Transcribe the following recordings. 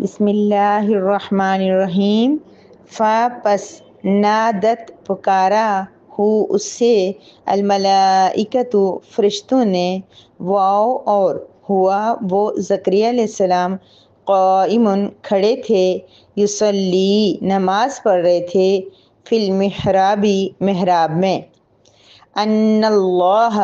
بسم اللہ الرحمن الرحیم۔ پس نادت پکارا ہو اس سے الملائکۃ فرشتوں نے، واو اور ہوا وہ زکریا علیہ السلام قائم کھڑے تھے، یصلی نماز پڑھ رہے تھے، فی المحراب محراب میں، ان اللہ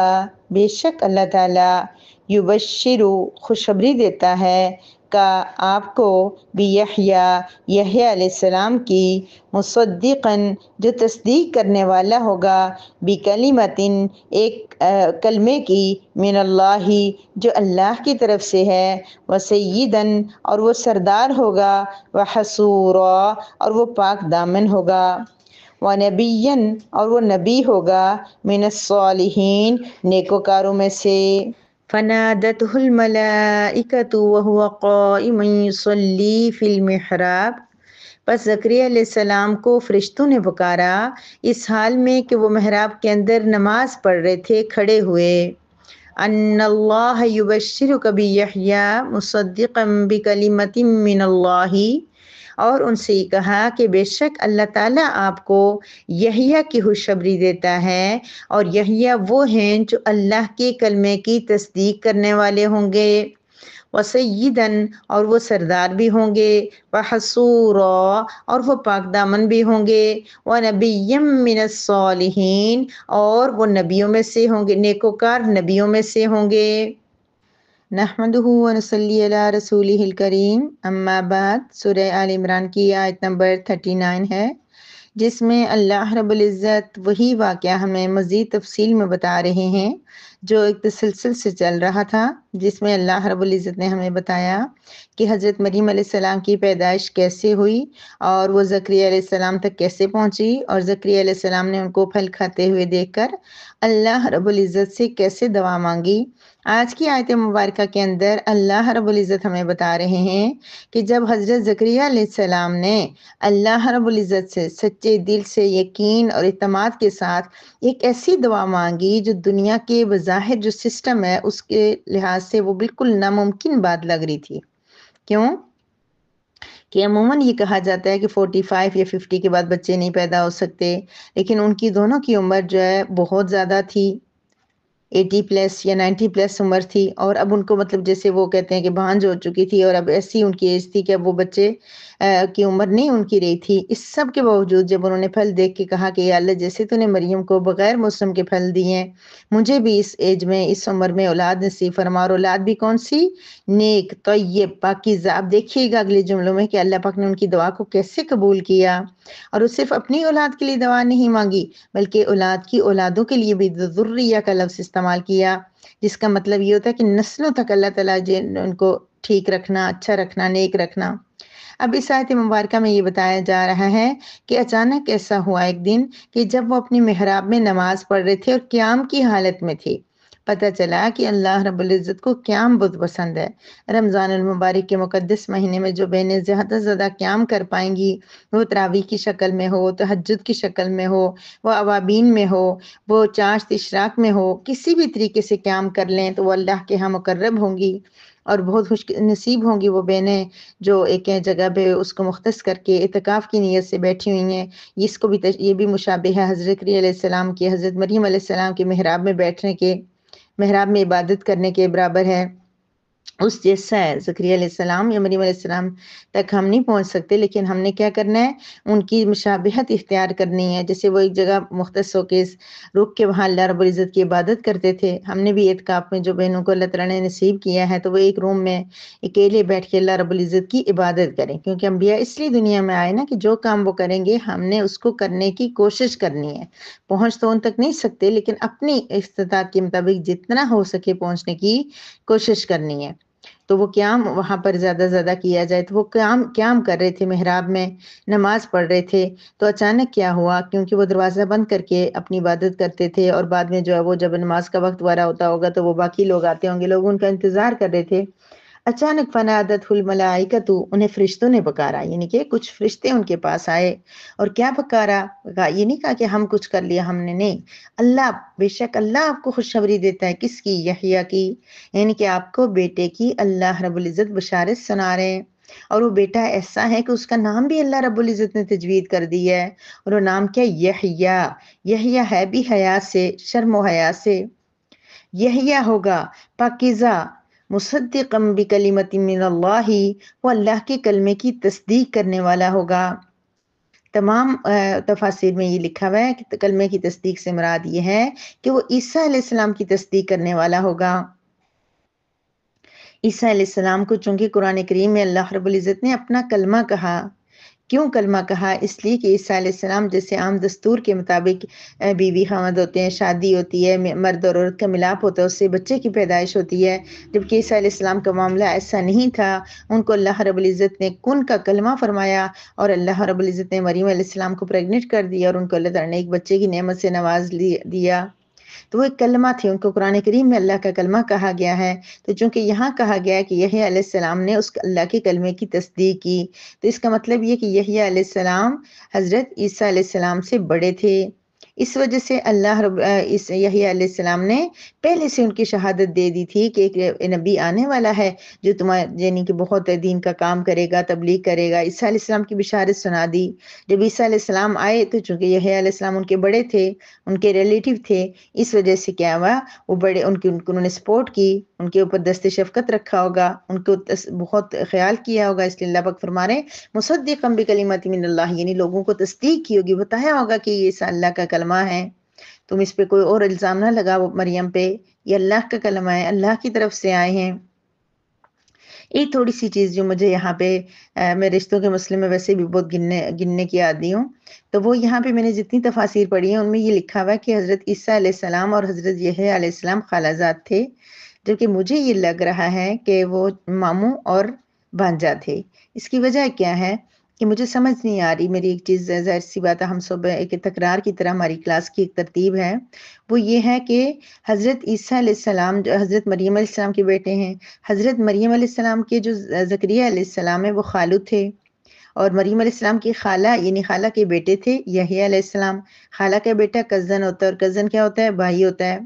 بے شک اللہ تعالیٰ یبشر خوشخبری دیتا ہے کا آپ کو بیحییٰ یحییٰ علیہ السلام کی، مصدقاً جو تصدیق کرنے والا ہوگا، بکلمتن ایک کلمے کی، من اللہ جو اللہ کی طرف سے ہے، وسیداً اور وہ سردار ہوگا، وحصورا اور وہ پاک دامن ہوگا، ونبیًا اور وہ نبی ہوگا، من الصالحین نیکوکاروں میں سے۔ فنادته الملائکۃ وهو قائم یصلی فی المحراب، پس زکریا علیہ السلام کو فرشتوں نے پکارا اس حال میں کہ وہ محراب کے اندر نماز پڑھ رہے تھے کھڑے ہوئے، ان اللہ یبشرک بیحییٰ مصدقا بکلمۃ من اللہ، اور ان سے یہ کہا کہ بے شک اللہ تعالیٰ آپ کو یحییٰ کی خوشخبری دیتا ہے، اور یحییٰ وہ ہیں جو اللہ کے کلمے کی تصدیق کرنے والے ہوں گے، وسیداً اور وہ سردار بھی ہوں گے، وحصورا اور وہ پاک دامن بھی ہوں گے، ونبیًا من الصالحین اور وہ نبیوں میں سے ہوں گے، نیکوکار نبیوں میں سے ہوں گے۔ نحمدہ ونصلی علی رسولہ الکریم، اما بعد۔ سورہ آل عمران کی آیت نمبر 39 ہے، جس میں اللہ رب العزت وہی واقعہ ہمیں مزید تفصیل میں بتا رہے ہیں جو ایک تسلسل سے چل رہا تھا، جس میں اللہ رب العزت نے ہمیں بتایا کہ حضرت مریم علیہ السلام کی پیدائش کیسے ہوئی، اور وہ زکریا علیہ السلام تک کیسے پہنچی، اور زکریا علیہ السلام نے ان کو پھل کھاتے ہوئے دیکھ کر اللہ رب العزت سے کیسے دعا مانگی۔ آج کی آیت مبارکہ کے اندر اللہ رب العزت ہمیں بتا رہے ہیں کہ جب حضرت زکریا علیہ السلام نے اللہ رب العزت سے سچے دل سے یقین اور اعتماد کے ساتھ ایک ایسی دعا مانگی جو دنیا کے بظاہر جو سسٹم ہے اس کے لحاظ سے وہ بالکل ناممکن بات لگ رہی تھی۔ کیوں کہ عموماً یہ کہا جاتا ہے کہ 45 یا 50 کے بعد بچے نہیں پیدا ہو سکتے، لیکن ان کی دونوں کی عمر جو ہے بہت زیادہ تھی، 80+ یا 90+ عمر تھی، اور اب ان کو مطلب جیسے وہ کہتے ہیں کہ بھانج ہو چکی تھی، اور اب ایسی ان کی ایج تھی کہ اب وہ بچے کی عمر نہیں ان کی رہی تھی۔ اس سب کے باوجود جب انہوں نے پھل دیکھ کے کہا کہ یا اللہ جیسے تو نے مریم کو بغیر موسم کے پھل دیے ہیں، مجھے بھی اس ایج میں اس عمر میں اولاد نصیب فرما، اور اولاد بھی کون سی؟ نیک، طیب، پاکیزہ۔ اب دیکھیے گا اگلے جملوں میں کہ اللہ پاک نے ان کی دعا کو کیسے قبول کیا، اور وہ صرف اپنی اولاد کے لیے دعا نہیں مانگی بلکہ اولاد کی اولادوں کے لیے بھی ذریہ کا لفظ استعمال کیا، جس کا مطلب یہ ہوتا ہے کہ نسلوں تک اللہ تعالیٰ ان کو ٹھیک رکھنا، اچھا رکھنا، نیک رکھنا۔ اب اس آیت مبارکہ میں یہ بتایا جا رہا ہے کہ اچانک ایسا ہوا ایک دن کہ جب وہ اپنی محراب میں نماز پڑھ رہے تھے اور قیام کی حالت میں تھے، پتہ چلا کہ اللہ رب العزت کو قیام بہت پسند ہے۔ رمضان المبارک کے مقدس مہینے میں جو بہنیں زیادہ سے زیادہ قیام کر پائیں گی، وہ تراویح کی شکل میں ہو، تہجد کی شکل میں ہو، وہ اوابین میں ہو، وہ چاشت اشراق میں ہو، کسی بھی طریقے سے قیام کر لیں تو وہ اللہ کے ہاں مقرب ہوں گی، اور بہت خوش نصیب ہوں گی وہ بہنیں جو ایک جگہ پہ اس کو مختص کر کے اعتکاف کی نیت سے بیٹھی ہوئی ہیں۔ اس کو بھی یہ بھی مشابہ ہے حضرت زکریا علیہ السلام کی حضرت مریم علیہ السلام کے محراب میں بیٹھنے کے، محراب میں عبادت کرنے کے برابر ہے، اس جیسا ہے۔ زکریا علیہ السلام یا مریم علیہ السلام تک ہم نہیں پہنچ سکتے، لیکن ہم نے کیا کرنا ہے؟ ان کی مشابہت اختیار کرنی ہے۔ جیسے وہ ایک جگہ مختص ہو کے رک کے وہاں اللہ رب العزت کی عبادت کرتے تھے، ہم نے بھی اعتکاف میں جو بہنوں کو اللہ تعالیٰ نے نصیب کیا ہے تو وہ ایک روم میں اکیلے بیٹھ کے اللہ رب العزت کی عبادت کریں، کیونکہ انبیاء اس لیے دنیا میں آئے نا کہ جو کام وہ کریں گے ہم نے اس کو کرنے کی کوشش کرنی ہے۔ پہنچ تو ان تک نہیں سکتے، لیکن اپنی استطاعت کے مطابق جتنا ہو سکے پہنچنے کی کوشش کرنی ہے۔ تو وہ قیام وہاں پر زیادہ زیادہ کیا جائے، تو وہ قیام کر رہے تھے، محراب میں نماز پڑھ رہے تھے۔ تو اچانک کیا ہوا، کیونکہ وہ دروازہ بند کر کے اپنی عبادت کرتے تھے، اور بعد میں جو ہے وہ جب نماز کا وقت وارا ہوتا ہوگا تو وہ باقی لوگ آتے ہوں گے، لوگ ان کا انتظار کر رہے تھے۔ اچانک فنادت الملائکۃ، انہیں فرشتوں نے پکارا، یعنی کہ کچھ فرشتے ان کے پاس آئے، اور کیا پکارا؟ یہ نہیں کہا کہ ہم کچھ کر لیا ہم نے، نہیں، اللہ بے شک اللہ آپ کو خوشخبری دیتا ہے، کس کی؟ یحییٰ کی، یعنی کہ آپ کو بیٹے کی اللہ رب العزت بشارت سنا رہے ہیں۔ اور وہ بیٹا ایسا ہے کہ اس کا نام بھی اللہ رب العزت نے تجوید کر دیا ہے، اور وہ نام کیا؟ یحییٰ۔ یحییٰ ہے بھی حیا سے، شرم و حیا سے۔ یحییٰ ہوگا پاکیزہ، مصدقا بکلمۃ من اللہ، وہ اللہ کے کلمے کی تصدیق کرنے والا ہوگا۔ تمام تفاسیر میں یہ لکھا ہوا ہے کہ کلمے کی تصدیق سے مراد یہ ہے کہ وہ عیسیٰ علیہ السلام کی تصدیق کرنے والا ہوگا۔ عیسیٰ علیہ السلام کو چونکہ قرآن کریم میں اللہ رب العزت نے اپنا کلمہ کہا، کیوں کلمہ کہا؟ اس لیے کہ عیسیٰ علیہ السلام جیسے عام دستور کے مطابق بیوی خامد ہوتے ہیں، شادی ہوتی ہے، مرد اور عورت کا ملاپ ہوتا ہے، اس سے بچے کی پیدائش ہوتی ہے، جبکہ عیسیٰ علیہ السلام کا معاملہ ایسا نہیں تھا۔ ان کو اللہ رب العزت نے کن کا کلمہ فرمایا، اور اللہ رب العزت نے مریم علیہ السلام کو پریگنٹ کر دیا، اور ان کو اللہ تعالیٰ نے ایک بچے کی نعمت سے نواز دیا۔ تو وہ ایک کلمہ تھے، ان کو قرآن کریم میں اللہ کا کلمہ کہا گیا ہے۔ تو چونکہ یہاں کہا گیا ہے کہ یحییٰ علیہ السلام نے اس اللہ کے کلمے کی تصدیق کی، تو اس کا مطلب یہ کہ یحییٰ علیہ السلام حضرت عیسیٰ علیہ السلام سے بڑے تھے۔ اس وجہ سے اللہ اس یحییٰ علیہ السلام نے پہلے سے ان کی شہادت دے دی تھی کہ ایک نبی آنے والا ہے جو تمہارے یعنی کہ بہت دین کا کام کرے گا، تبلیغ کرے گا۔ عیسیٰ علیہ السلام کی بشارت سنا دی۔ جب عیسیٰ علیہ السلام آئے تو چونکہ یحییٰ علیہ السلام ان کے بڑے تھے، ان کے ریلیٹیو تھے، اس وجہ سے کیا ہوا، وہ بڑے ان کو انہوں نے سپورٹ کی، ان کے اوپر دست شفقت رکھا ہوگا، ان کو بہت خیال کیا ہوگا، اس لیے اللہ پاک فرما رہے ہیں مصدقا بکلمۃ من اللہ، یعنی لوگوں کو تصدیق کی ہوگی، بتایا ہوگا کہ یہ اللہ کا کلمہ ہے، تم اس پہ کوئی اور الزام نہ لگاؤ مریم پہ، یہ اللہ کا کلمہ ہے، اللہ کی طرف سے آئے ہیں۔ ایک تھوڑی سی چیز جو مجھے یہاں پہ میں رشتوں کے مسئلے میں ویسے بھی بہت گننے کی عادی ہوں، تو وہ یہاں پہ میں نے جتنی تفاسیر پڑھی ہیں ان میں یہ لکھا ہوا ہے کہ حضرت عیسیٰ علیہ السلام اور حضرت یحییٰ علیہ السلام خالہ زاد تھے، جبکہ مجھے یہ لگ رہا ہے کہ وہ ماموں اور بھانجا تھے۔ اس کی وجہ کیا ہے کہ مجھے سمجھ نہیں آ رہی، میری ایک چیز ظاہر سی بات ہے، ہم سب ایک تکرار کی طرح ہماری کلاس کی ایک ترتیب ہے، وہ یہ ہے کہ حضرت عیسیٰ علیہ السلام جو حضرت مریم علیہ السلام کے بیٹے ہیں، حضرت مریم علیہ السلام کے جو زکریا علیہ السلام ہے وہ خالو تھے، اور مریم علیہ السلام کی خالہ یعنی خالہ کے بیٹے تھے یحییٰ علیہ السلام۔ خالہ کا بیٹا کزن ہوتا ہے، اور کزن کیا ہوتا ہے؟ بھائی ہوتا ہے۔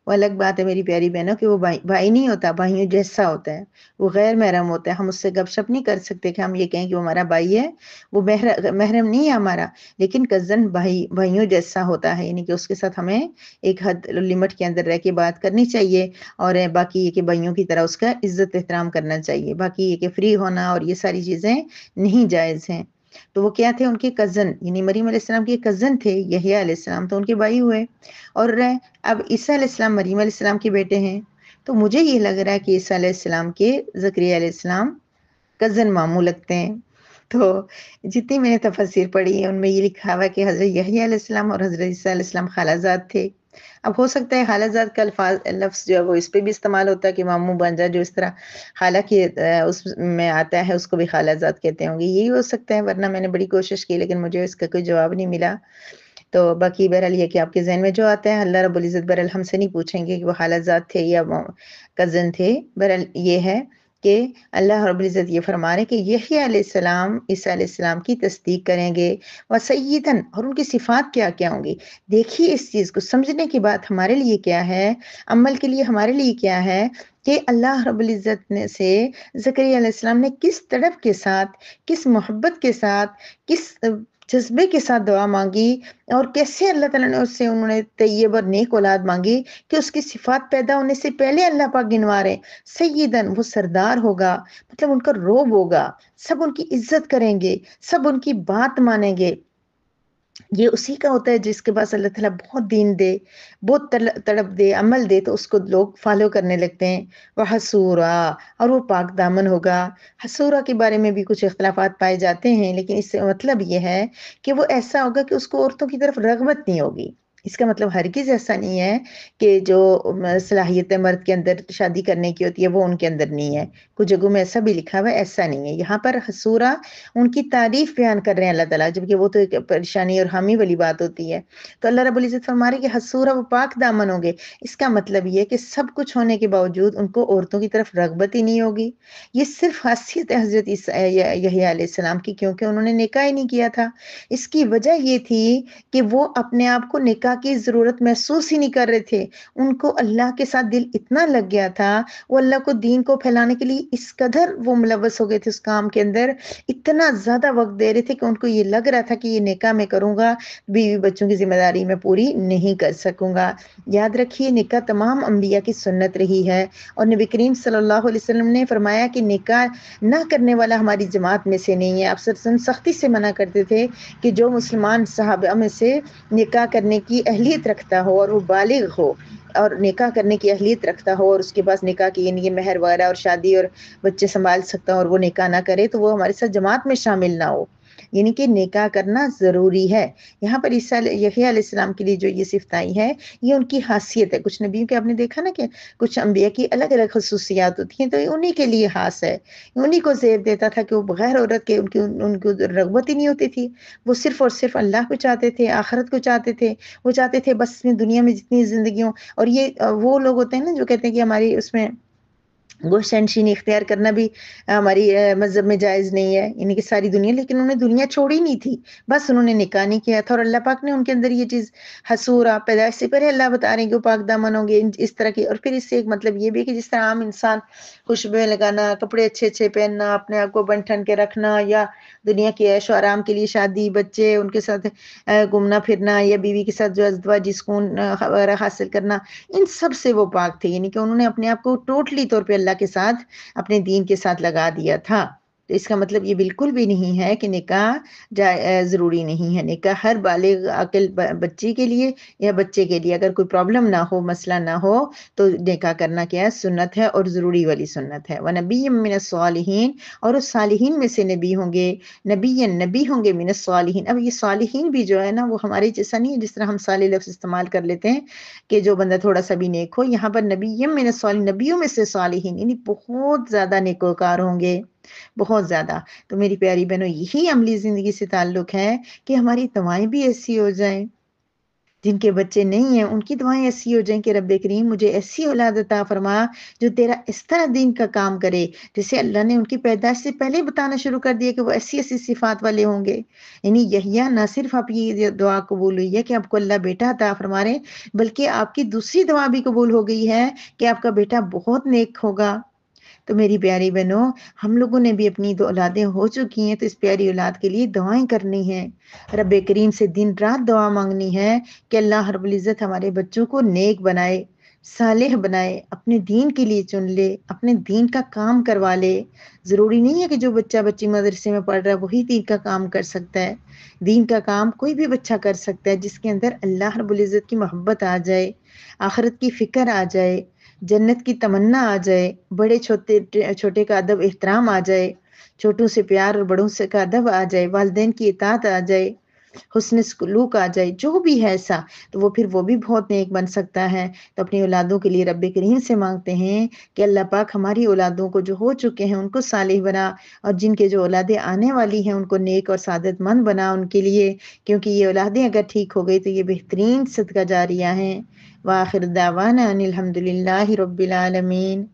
وہ الگ بات ہے میری پیاری بہنوں کہ وہ بھائی نہیں ہوتا، بھائیوں جیسا ہوتا ہے، وہ غیر محرم ہوتا ہے، ہم اس سے گپ شپ نہیں کر سکتے کہ ہم یہ کہیں کہ وہ ہمارا بھائی ہے، وہ محرم نہیں ہے ہمارا، لیکن کزن بھائیوں جیسا ہوتا ہے، یعنی کہ اس کے ساتھ ہمیں ایک حد لمٹ کے اندر رہ کے بات کرنی چاہیے، اور باقی یہ کہ بھائیوں کی طرح اس کا عزت احترام کرنا چاہیے، باقی یہ کہ فری ہونا اور یہ ساری چیزیں نہیں جائز ہیں۔ تو وہ کیا تھے؟ ان کے کزن، یعنی مریم علیہ السلام کے کزن تھے یحییٰ علیہ السلام، تو ان کے بھائی ہوئے، اور اب عیسیٰ علیہ السلام مریم علیہ السلام کے بیٹے ہیں، تو مجھے یہ لگ رہا ہے کہ عیسیٰ علیہ السلام کے زکریا علیہ السلام کزن ماموں لگتے ہیں۔ تو جتنی میں نے تفسیر پڑھی ہے ان میں یہ لکھا ہوا ہے کہ حضرت یحییٰ علیہ السلام اور حضرت عیسیٰ علیہ السلام خالہ زاد تھے۔ اب ہو سکتا ہے خالہ زاد کا لفظ جو ہے وہ اس پہ بھی استعمال ہوتا ہے کہ ماموں بھانجا جو اس طرح خالہ کے اس میں آتا ہے اس کو بھی خالہ زاد کہتے ہوں گے، یہی ہو سکتا ہے، ورنہ میں نے بڑی کوشش کی لیکن مجھے اس کا کوئی جواب نہیں ملا۔ تو باقی بہرحال یہ کہ آپ کے ذہن میں جو آتا ہے، اللہ رب العزت بہرحال ہم سے نہیں پوچھیں گے کہ وہ خالہ زاد تھے یا کزن تھے، بہرحال یہ ہے کہ اللہ رب العزت یہ فرما رہے کہ یحییٰ علیہ السلام عیسیٰ علیہ السلام کی تصدیق کریں گے، وسیداً، اور ان کی صفات کیا کیا ہوں گی۔ دیکھیے اس چیز کو سمجھنے کی بات ہمارے لیے کیا ہے، عمل کے لیے ہمارے لیے کیا ہے کہ اللہ رب العزت نے سے زکریا علیہ السلام نے کس طرف کے ساتھ، کس محبت کے ساتھ، کس جذبے کے ساتھ دعا مانگی، اور کیسے اللہ تعالیٰ نے اس سے انہوں نے طیب اور نیک اولاد مانگی کہ اس کی صفات پیدا ہونے سے پہلے اللہ پاک گنوا رہے سیدن، وہ سردار ہوگا، مطلب ان کا روب ہوگا، سب ان کی عزت کریں گے، سب ان کی بات مانیں گے۔ یہ اسی کا ہوتا ہے جس کے پاس اللہ تعالیٰ بہت دین دے، بہت تڑپ دے، عمل دے، تو اس کو لوگ فالو کرنے لگتے ہیں۔ وہ حسورا، اور وہ پاک دامن ہوگا۔ حسورا کے بارے میں بھی کچھ اختلافات پائے جاتے ہیں، لیکن اس سے مطلب یہ ہے کہ وہ ایسا ہوگا کہ اس کو عورتوں کی طرف رغبت نہیں ہوگی۔ اس کا مطلب ہرگز ایسا نہیں ہے کہ جو صلاحیت مرد کے اندر شادی کرنے کی ہوتی ہے وہ ان کے اندر نہیں ہے، کچھ جگہوں میں ایسا بھی لکھا ہوا ہے، ایسا نہیں ہے۔ یہاں پر حسورا ان کی تعریف بیان کر رہے ہیں اللہ تعالیٰ، جبکہ وہ تو ایک پریشانی اور حامی والی بات ہوتی ہے۔ تو اللہ رب العزت فرما رہے کہ حسورا، وہ پاک دامن ہوں گے۔ اس کا مطلب یہ کہ سب کچھ ہونے کے باوجود ان کو عورتوں کی طرف رغبت ہی نہیں ہوگی۔ یہ صرف خاصیت ہے حضرت یحییٰ علیہ السلام کی، کیونکہ انہوں نے نکاح ہی نہیں کیا تھا۔ اس کی وجہ یہ تھی کہ وہ اپنے آپ کو نکاح نکاح کی ضرورت محسوس ہی نہیں کر رہے تھے. ان کو اللہ کے ساتھ دل اتنا لگ گیا تھا، وہ اللہ کو دین کو پھیلانے کے لیے اس قدر وہ ملوث ہو گئے تھے اس کام کے اندر، اتنا زیادہ وقت دے رہے تھے کہ ان کو یہ لگ رہا تھا کہ یہ نکاح میں کروں گا، بیوی بچوں کی ذمہ داری میں پوری نہیں کر سکوں گا. یاد رکھیے نکاح تمام انبیاء کی سنت رہی ہے، اور نبی کریم صلی اللہ علیہ وسلم نے فرمایا کہ نکاح نہ کرنے والا ہماری جماعت میں سے نہیں ہے. آپ صلی اللہ علیہ وسلم سختی سے منع کرتے تھے کہ جو مسلمان صحابہ میں سے نکاح کرنے کی اہلیت رکھتا ہو اور وہ بالغ ہو اور نکاح کرنے کی اہلیت رکھتا ہو اور اس کے پاس نکاح کی یعنی مہر وغیرہ اور شادی اور بچے سنبھال سکتا ہو اور وہ نکاح نہ کرے تو وہ ہمارے ساتھ جماعت میں شامل نہ ہو. یعنی کہ نکاح کرنا ضروری ہے. یہاں پر یحییٰ علیہ السلام کے لیے جو یہ صفت آئی ہے یہ ان کی خاصیت ہے. کچھ نبیوں کے آپ نے دیکھا نا کہ کچھ انبیاء کی الگ الگ خصوصیات ہوتی ہیں، تو یہ انہی کے لیے خاص ہے. انہی کو زیب دیتا تھا کہ وہ بغیر عورت کے ان کی رغبت ہی نہیں ہوتی تھی. وہ صرف اور صرف اللہ کو چاہتے تھے، آخرت کو چاہتے تھے. وہ چاہتے تھے بس دنیا میں جتنی زندگیوں، اور یہ وہ لوگ ہوتے ہیں نا جو کہتے ہیں کہ ہماری اس میں گوشت نشینی اختیار کرنا بھی ہماری مذہب میں جائز نہیں ہے، یعنی کہ ساری دنیا، لیکن انہوں نے دنیا چھوڑی نہیں تھی، بس انہوں نے نکاح نہیں کیا تھا. اور اللہ پاک نے ان کے اندر یہ چیز حصورہ پیدائش سے پہلے اللہ بتا رہے ہیں کہ وہ پاک دامن ہوں گے اس طرح کی. اور پھر اس سے ایک مطلب یہ بھی کہ جس طرح عام انسان خوشبوئیں لگانا، کپڑے اچھے اچھے پہننا، اپنے آپ کو بن ٹھن کے رکھنا، یا دنیا کی عیش و آرام کے لیے شادی، بچے، ان کے ساتھ گھومنا پھرنا، یا بیوی کے ساتھ جو ازدواجی سکون وغیرہ حاصل کرنا، ان سب سے وہ پاک تھے. یعنی کہ انہوں نے اپنے آپ کو ٹوٹلی طور پہ اللہ کے ساتھ، اپنے دین کے ساتھ لگا دیا تھا. تو اس کا مطلب یہ بالکل بھی نہیں ہے کہ نکاح ضروری نہیں ہے. نکاح ہر بالغ عاقل بچی کے لیے یا بچے کے لیے اگر کوئی پرابلم نہ ہو، مسئلہ نہ ہو، تو نکاح کرنا کیا ہے؟ سنت ہے، اور ضروری والی سنت ہے. وَنَبِيٌّ مِّنَ الصَّالِحِينَ، اور اس صالحین میں سے نبی ہوں گے. نبی ہوں گے من الصالحین. اب یہ صالحین بھی جو ہے نا وہ ہمارے جیسا نہیں ہے جس طرح ہم صالح لفظ استعمال کر لیتے ہیں کہ جو بندہ تھوڑا سا بھی نیک ہو. یہاں پر نبی من الصالحین، نبیوں میں سے صالحین، یعنی بہت زیادہ نیکوکار ہوں گے، بہت زیادہ. تو میری پیاری بہنوں، یہی عملی زندگی سے تعلق ہے کہ ہماری دعائیں بھی ایسی ہو جائیں. جن کے بچے نہیں ہیں ان کی دعائیں ایسی ہو جائیں کہ رب کریم مجھے ایسی اولاد عطا فرما جو تیرا اس طرح دین کا کام کرے، جیسے اللہ نے ان کی پیدائش سے پہلے بتانا شروع کر دیا کہ وہ ایسی ایسی صفات والے ہوں گے. یعنی یحییٰ نہ صرف آپ کی یہ دعا قبول ہوئی ہے کہ آپ کو اللہ بیٹا عطا فرما رہے، بلکہ آپ کی دوسری دعا بھی قبول ہو گئی ہے کہ آپ کا بیٹا بہت نیک ہوگا. تو میری پیاری بہنوں، ہم لوگوں نے بھی اپنی دو اولادیں ہو چکی ہیں تو اس پیاری اولاد کے لیے دعائیں کرنی ہیں، رب کریم سے دن رات دعا مانگنی ہے کہ اللہ رب العزت ہمارے بچوں کو نیک بنائے، صالح بنائے، اپنے دین کے لیے چن لے، اپنے دین کا کام کروا لے. ضروری نہیں ہے کہ جو بچہ بچی مدرسے میں پڑھ رہا ہے وہی دین کا کام کر سکتا ہے. دین کا کام کوئی بھی بچہ کر سکتا ہے جس کے اندر اللہ رب العزت کی محبت آ جائے، آخرت کی فکر آ جائے، جنت کی تمنا آ جائے، بڑے چھوٹے کا ادب احترام آ جائے، چھوٹوں سے پیار اور بڑوں سے کا ادب آ جائے، والدین کی اطاعت آ جائے، حسن سلوک آ جائے، جو بھی ہے ایسا، تو وہ پھر وہ بھی بہت نیک بن سکتا ہے. تو اپنی اولادوں کے لیے رب کریم سے مانگتے ہیں کہ اللہ پاک ہماری اولادوں کو جو ہو چکے ہیں ان کو صالح بنا، اور جن کے جو اولادیں آنے والی ہیں ان کو نیک اور سعادت مند بنا ان کے لیے، کیونکہ یہ اولادیں اگر ٹھیک ہو گئی تو یہ بہترین صدقہ جاریہ ہیں. وآخر دعوانا ان الحمد للہ رب العالمین.